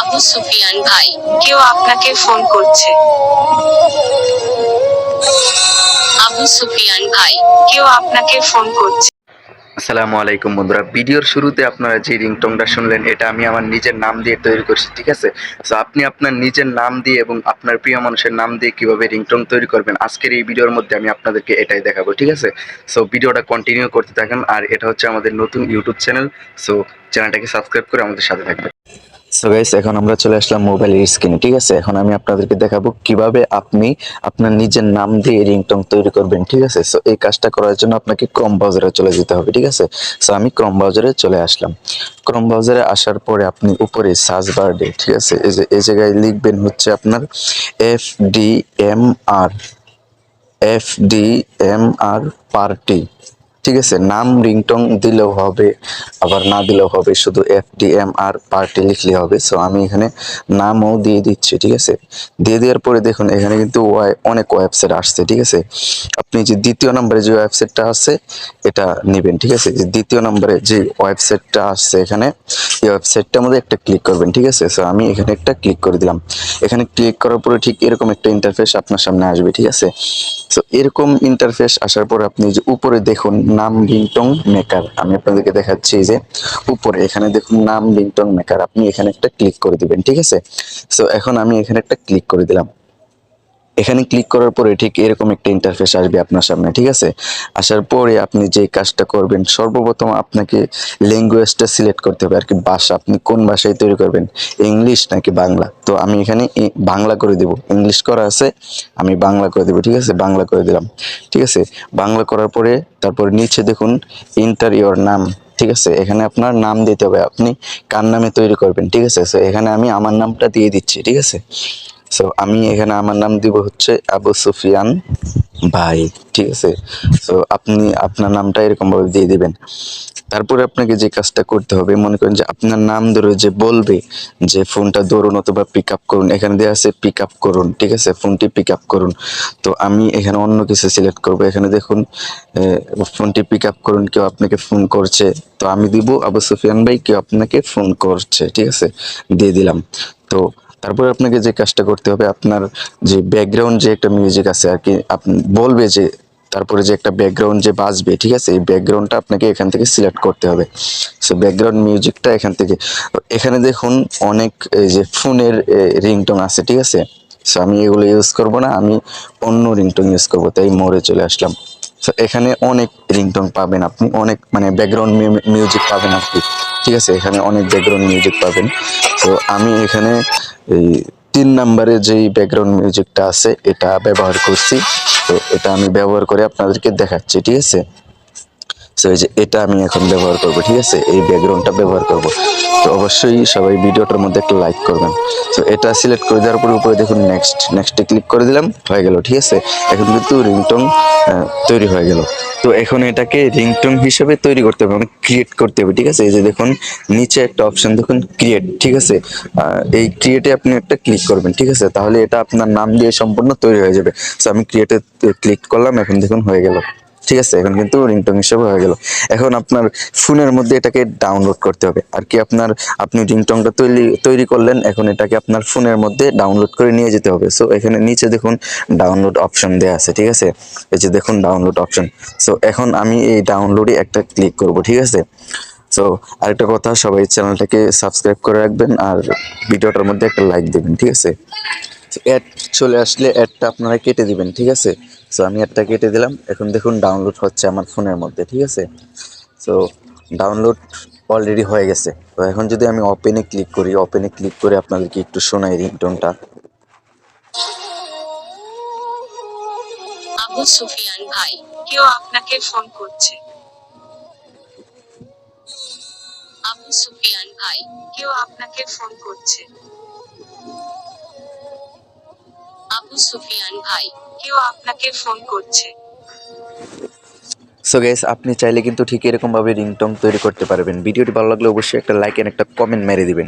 আবু সুফিয়ান ভাই, কেউ আপনাকে ফোন করছে। আবু সুফিয়ান ভাই, কেউ আপনাকে ফোন করছে। আসসালামু আলাইকুম বন্ধুরা, ভিডিওর শুরুতে আপনারা যে রিংটোনটা শুনলেন এটা আমি আমার নিজের নাম দিয়ে তৈরি করছি, ঠিক আছে। সো আপনি আপনার নিজের নাম দিয়ে এবং আপনার প্রিয় মানুষের নাম দিয়ে কিভাবে রিংটোন তৈরি করবেন আজকের এই ভিডিওর মধ্যে আমি আপনাদেরকে এটাই দেখাবো, ঠিক আছে। সো ভিডিওটা কন্টিনিউ করতে থাকেন, আর এটা হচ্ছে আমাদের নতুন ইউটিউব চ্যানেল। সো চ্যানেলটাকে সাবস্ক্রাইব করে আমাদের সাথে থাকবেন। সো গাইস, এখন আমরা চলে আসলাম মোবাইলের স্ক্রিনে, ঠিক আছে। এখন আমি আপনাদেরকে দেখাবো কিভাবে আপনি আপনার নিজের নাম দিয়ে রিংটোন তৈরি করবেন, ঠিক আছে। সো এই কাজটা করার জন্য আপনাকে ক্রোম ব্রাউজারে চলে যেতে হবে, ঠিক আছে। সো আমি ক্রোম ব্রাউজারে চলে আসলাম। ক্রোম ব্রাউজারে আসার পরে আপনি উপরে সার্চ বারে, ঠিক আছে, এই জায়গায় লিখবেন হচ্ছে আপনার F D M R party, ঠিক আছে। নাম রিংটোন দিলেও হবে, আবার না দিলেও হবে, শুধু FDMR পার্টি লিখলে হবে। সো আমি এখানে নামও দিয়ে দিচ্ছি, ঠিক আছে। দিয়ে দেওয়ার পরে দেখুন এখানে কিন্তু অনেক ওয়েবসাইট আসছে, ঠিক আছে। আপনি যে দ্বিতীয় নম্বরে যে ওয়েবসাইটটা আছে এটা নেবেন, ঠিক আছে। যে দ্বিতীয় নম্বরে যে ওয়েবসাইটটা আসছে এখানে, এই ওয়েবসাইটটার মধ্যে একটা ক্লিক করবেন, ঠিক আছে। সো আমি এখানে একটা ক্লিক করে দিলাম। এখানে ক্লিক করার পরে ঠিক এরকম একটা ইন্টারফেস আপনার সামনে আসবে, ঠিক আছে। সো এরকম ইন্টারফেস আসার পর আপনি যে উপরে দেখুন নাম রিংটোন মেকার, আমি আপনাদেরকে দেখাচ্ছি যে উপরে এখানে দেখুন নাম রিংটোন মেকার, আপনি এখানে একটা ক্লিক করে দিবেন, ঠিক আছে। সো এখন আমি এখানে একটা ক্লিক করে দিলাম। এখানে ক্লিক করার পরে ঠিক এরকম একটা ইন্টারফেস আসবে আপনার সামনে, ঠিক আছে। আসার পরে আপনি যে কাজটা করবেন, সর্বপ্রথম আপনাকে ল্যাঙ্গুয়েজটা সিলেক্ট করতে হবে, আর কি ভাষা, আপনি কোন ভাষায় তৈরি করবেন, ইংলিশ নাকি বাংলা। তো আমি এখানে বাংলা করে দেব, ইংলিশ করা আছে, আমি বাংলা করে দেবো, ঠিক আছে। বাংলা করে দিলাম, ঠিক আছে। বাংলা করার পরে তারপর নিচে দেখুন ইন্টার ইওর নাম, ঠিক আছে। এখানে আপনার নাম দিতে হবে, আপনি কার নামে তৈরি করবেন, ঠিক আছে। সো এখানে আমি আমার নামটা দিয়ে দিচ্ছি, ঠিক আছে। সো আমি এখানে আমার নাম দিব হচ্ছে আবু সুফিয়ান ভাই, ঠিক আছে। সো আপনি আপনার নামটা এরকম ভাবে দিয়ে দিবেন। তারপরে আপনাকে যে কাজটা করতে হবে, মনে করেন যে আপনার নাম ধরে যে বলবে যে ফোনটা ধরুন অথবা পিক আপ করুন, এখানে দেওয়া আছে পিক আপ করুন, ঠিক আছে, ফোনটি পিক আপ করুন। তো আমি এখানে অন্য কিছু সিলেক্ট করব। এখানে দেখুন ফোনটি পিক আপ করুন, কেউ আপনাকে ফোন করছে, তো আমি দিব আবু সুফিয়ান ভাই কেউ আপনাকে ফোন করছে, ঠিক আছে, দিয়ে দিলাম। তো তারপরে আপনাকে যে কাজটা করতে হবে, আপনার যে ব্যাকগ্রাউন্ড যে একটা মিউজিক আছে আর কি, আপনি বলবে যে তারপরে যে একটা ব্যাকগ্রাউন্ড যে বাজবে, ঠিক আছে, এই ব্যাকগ্রাউন্ডটা আপনাকে এখান থেকে সিলেক্ট করতে হবে। সো ব্যাকগ্রাউন্ড মিউজিকটা এখান থেকে, এখানে দেখুন অনেক এই যে ফোনের রিংটোন আছে, ঠিক আছে। সো আমি এগুলো ইউজ করব না, আমি অন্য রিংটোন ইউজ করব, তাই মোড়ে চলে আসলাম। সো এখানে অনেক রিংটোন পাবেন আপনি, অনেক মানে ব্যাকগ্রাউন্ড মিউজিক পাবেন আপনি, ঠিক আছে। এখানে অনেক ব্যাকগ্রাউন্ড মিউজিক পাবেন। তো আমি এখানে এই 3 নম্বরে যেই ব্যাকগ্রাউন্ড মিউজিকটা আছে এটা ব্যবহার করছি। তো এটা আমি ব্যবহার করে আপনাদেরকে দেখাচ্ছি, ঠিক আছে। সো এই যে এটা আমি এখন ব্যবহার করব, ঠিক আছে, এই ব্যাকগ্রাউন্ডটা ব্যবহার করব। তো অবশ্যই সবাই ভিডিওটার মধ্যে একটা লাইক করবেন। তো এটা সিলেক্ট করে দেওয়ার পরে উপরে দেখুন নেক্সটে ক্লিক করে দিলাম, হয়ে গেল, ঠিক আছে। এখন কিন্তু রিংটোন তৈরি হয়ে গেল। তো এখন এটাকে রিংটোন হিসেবে তৈরি করতে হবে, মানে ক্রিয়েট করতে হবে, ঠিক আছে। এই যে দেখুন নিচে একটা অপশন দেখুন ক্রিয়েট, ঠিক আছে। এই ক্রিয়েটে আপনি একটা ক্লিক করবেন, ঠিক আছে, তাহলে এটা আপনার নাম দিয়ে সম্পূর্ণ তৈরি হয়ে যাবে। সো আমি ক্রিয়েটে ক্লিক করলাম, এখন দেখুন হয়ে গেল, ঠিক আছে। এখন কিন্তু রিংটোন হিসেবে হয়ে গেল। এখন আপনার ফোনের মধ্যে এটাকে ডাউনলোড করতে হবে আর কি, আপনি রিংটোনটা তৈরি করলেন, এখন এটাকে আপনার ফোনের মধ্যে ডাউনলোড করে নিয়ে যেতে হবে। সো এখানে নিচে দেখুন ডাউনলোড অপশন দেওয়া আছে, ঠিক আছে, এই যে দেখুন ডাউনলোড অপশন। সো এখন আমি এই ডাউনলোডে একটা ক্লিক করব, ঠিক আছে। সো আরেকটা কথা, সবাই চ্যানেলটাকে সাবস্ক্রাইব করে রাখবেন আর ভিডিওটার মধ্যে একটা লাইক দেবেন, ঠিক আছে। অ্যাড চলে আসলে অ্যাডটা আপনারা কেটে দিবেন, ঠিক আছে। সো আমি অ্যাডটা কেটে দিলাম, এখন দেখুন ডাউনলোড হচ্ছে আমার ফোনের মধ্যে, ঠিক আছে। সো ডাউনলোড অলরেডি হয়ে গেছে। তো এখন যদি আমি ওপেনে ক্লিক করি, ওপেনে ক্লিক করে আপনাদেরকে একটু শোনাই রিংটোনটা। আবু সুফিয়ান ভাই, কেউ আপনাকে ফোন করছে। আবু সুফিয়ান ভাই, কেউ আপনাকে ফোন করছে। আবু সুফিয়ান ভাই, কেউ আপনাকে ফোন করছে। সো গাইস, আপনি চাইলে কিন্তু ঠিক এরকম ভাবে রিংটোন তৈরি করতে পারবেন। ভিডিওটি ভালো লাগলে অবশ্যই একটা লাইক এন্ড একটা কমেন্ট মেরে দিবেন।